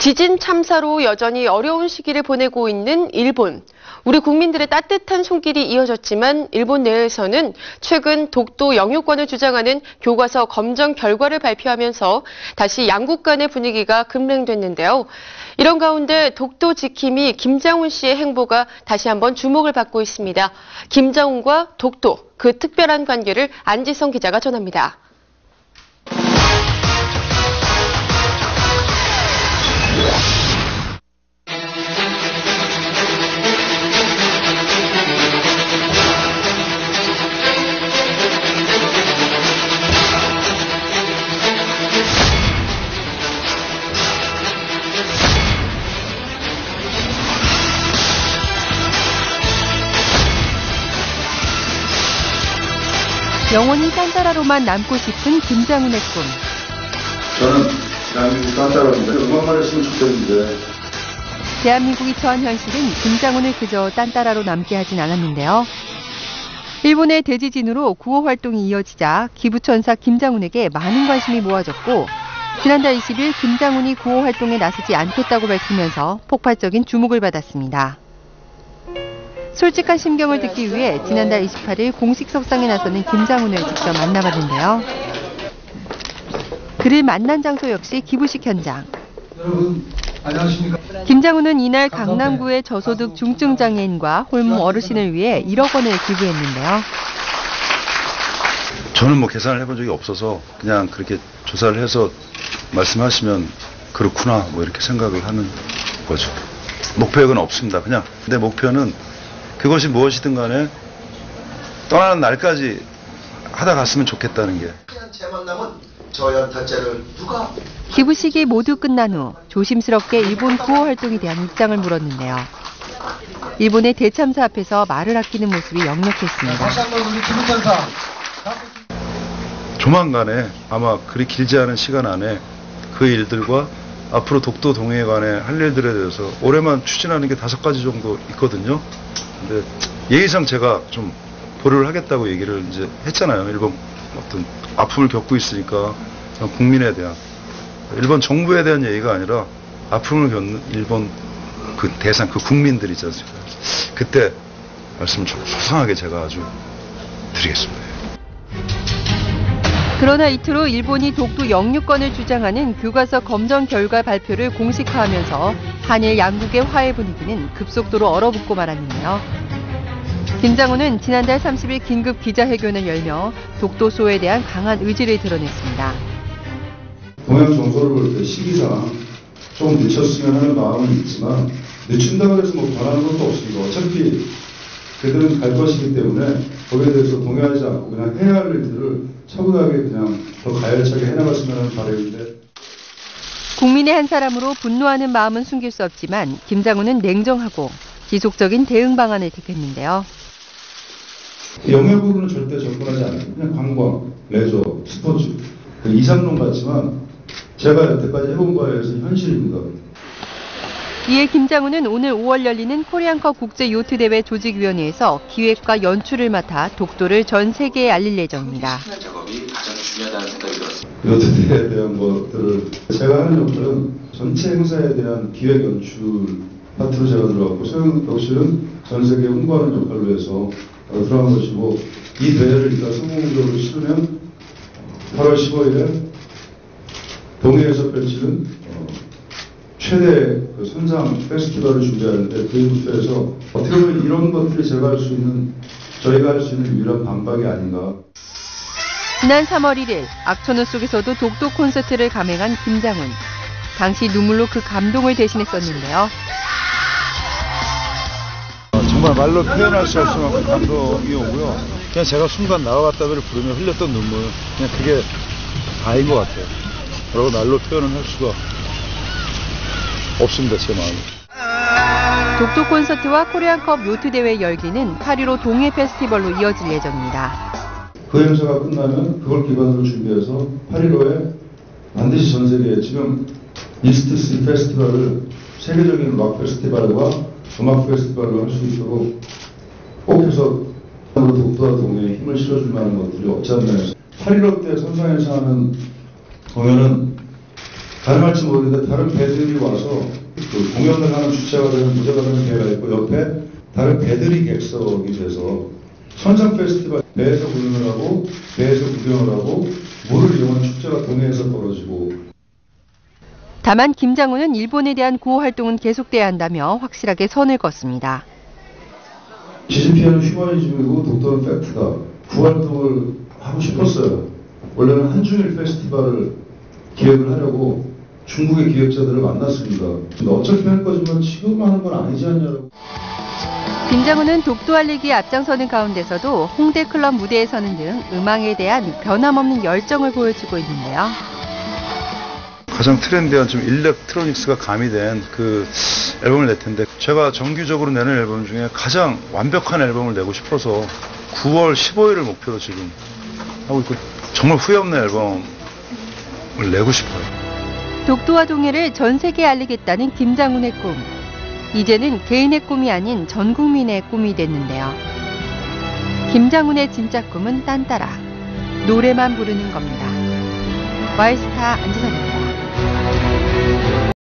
지진 참사로 여전히 어려운 시기를 보내고 있는 일본. 우리 국민들의 따뜻한 손길이 이어졌지만 일본 내에서는 최근 독도 영유권을 주장하는 교과서 검정 결과를 발표하면서 다시 양국 간의 분위기가 급냉됐는데요. 이런 가운데 독도 지킴이 김장훈 씨의 행보가 다시 한번 주목을 받고 있습니다. 김장훈과 독도, 그 특별한 관계를 안지성 기자가 전합니다. 영원히 딴따라로만 남고 싶은 김장훈의 꿈. 저는 대한민국 딴따라입니다. 음악만 했으면 좋겠는데. 대한민국이 처한 현실은 김장훈을 그저 딴따라로 남게 하진 않았는데요. 일본의 대지진으로 구호 활동이 이어지자 기부천사 김장훈에게 많은 관심이 모아졌고 지난달 20일 김장훈이 구호 활동에 나서지 않겠다고 밝히면서 폭발적인 주목을 받았습니다. 솔직한 심경을 듣기 위해 지난달 28일 공식 석상에 나서는 김장훈을 직접 만나봤는데요. 그를 만난 장소 역시 기부식 현장. 여러분, 안녕하십니까? 김장훈은 이날 강남구의 저소득 중증장애인과 홀몸 어르신을 위해 1억 원을 기부했는데요. 저는 뭐 계산을 해본 적이 없어서 그냥 그렇게 조사를 해서 말씀하시면 그렇구나 뭐 이렇게 생각을 하는 거죠. 목표액은 없습니다. 그냥 내 목표는 그것이 무엇이든 간에 떠나는 날까지 하다 갔으면 좋겠다는 게. 제 만남은 저 연탄재를 누가? 기부식이 모두 끝난 후 조심스럽게 일본 구호 활동에 대한 입장을 물었는데요. 일본의 대참사 앞에서 말을 아끼는 모습이 역력했습니다. 다시 한번 우리 기부천사. 조만간에 아마 그리 길지 않은 시간 안에 그 일들과 앞으로 독도 동해에 관해 할 일들에 대해서 올해만 추진하는 게 5가지 정도 있거든요. 근데 예의상 제가 좀 보류를 하겠다고 얘기를 이제 했잖아요. 일본 어떤 아픔을 겪고 있으니까 국민에 대한, 일본 정부에 대한 얘기가 아니라 아픔을 겪는 일본 그 대상, 그 국민들 있지 않습니까? 그때 말씀을 좀 소상하게 제가 아주 드리겠습니다. 그러나 이틀 후 일본이 독도 영유권을 주장하는 교과서 검정 결과 발표를 공식화하면서 한일 양국의 화해 분위기는 급속도로 얼어붙고 말았는데요. 김장훈은 지난달 30일 긴급 기자회견을 열며 독도소에 대한 강한 의지를 드러냈습니다. 동양 정서를 볼 때 시기상 좀 늦췄으면 하는 마음은 있지만 늦춘다고 해서 뭐 변하는 것도 없습니다. 어차피 그들은 갈 것이기 때문에 거기에 대해서 동요하지 않고 그냥 해야 할 일들을 차분하게 그냥 더 가열차게 해나갔으면 하는 바람인데. 국민의 한 사람으로 분노하는 마음은 숨길 수 없지만 김장훈은 냉정하고 지속적인 대응 방안을 택했는데요. 영역으로는 절대 접근하지 않아요. 그냥 관광, 레저, 스포츠, 그 이상론 같지만 제가 여태까지 해본 바에 의해서 현실입니다. 이에 김장훈은 오늘 5월 열리는 코리안컵 국제요트대회 조직위원회에서 기획과 연출을 맡아 독도를 전 세계에 알릴 예정입니다. 작업이 가장 중요하다는 생각이 들었습니다. 요트대회에 대한 것들을 제가 하는 역할은 전체 행사에 대한 기획 연출 파트로 제가 들어갔고 소영 역시는 전 세계에 홍보하는 역할로 해서 들어간 것이고 이 대회를 일단 성공적으로 치르면 8월 15일에 동해에서 펼치는 최대 그 선상 페스티벌을 준비하는데 그 부서에서 어떻게 보면 이런 것들이 저희가 할 수 있는 유일한 반박이 아닌가. 지난 3월 1일 악천후 속에서도 독도 콘서트를 감행한 김장훈. 당시 눈물로 그 감동을 대신했었는데요. 정말 말로 표현할 수 없을 만큼 감동이 오고요. 그냥 제가 순간 나와 갔다를 부르며 흘렸던 눈물, 그냥 그게 다인 것 같아요. 그리고 말로 표현을 할 수가 없습니다, 제 마음이. 독도 콘서트와 코리안컵 요트대회 열기는 8.15 동해 페스티벌로 이어질 예정입니다. 그 행사가 끝나면 그걸 기반으로 준비해서 8.15에 반드시 전 세계에 지금 이스트 페스티벌을 세계적인 락 페스티벌과 음악 페스티벌로 할 수 있도록 꼭 해서 독도와 동해에 힘을 실어줄 만한 것들이 없지 않나 해서 8.15 때 선상에서 하는 공연은 가능할지 모르겠는데 다른 배들이 와서 그 공연을 하는 주체가 되는 무대가 되는 배가 있고 옆에 다른 배들이 객석이 돼서 선상 페스티벌 배에서 공연을 하고 배에서 구경을 하고 물을 이용한 축제가 동해에서 벌어지고. 다만 김 장군은 일본에 대한 구호 활동은 계속돼야 한다며 확실하게 선을 긋습니다. 지진 피해는 휴머니즘이고 독도는 팩트다. 구 활동을 하고 싶었어요. 원래는 한중일 페스티벌을 기획을 하려고 중국의 기획자들을 만났습니다. 근데 어차피 할 거지만 지금 하는 건 아니지 않냐고. 김 장군은 독도 알리기에 앞장서는 가운데서도 홍대 클럽 무대에 서는 등 음악에 대한 변함없는 열정을 보여주고 있는데요. 가장 트렌디한 좀 일렉트로닉스가 가미된 그 앨범을 낼 텐데 제가 정규적으로 내는 앨범 중에 가장 완벽한 앨범을 내고 싶어서 9월 15일을 목표로 지금 하고 있고 정말 후회 없는 앨범을 내고 싶어요. 독도와 동해를 전 세계에 알리겠다는 김 장군의 꿈. 이제는 개인의 꿈이 아닌 전 국민의 꿈이 됐는데요. 김 장군의 진짜 꿈은 딴따라 노래만 부르는 겁니다. 와이스타 안지선입니다.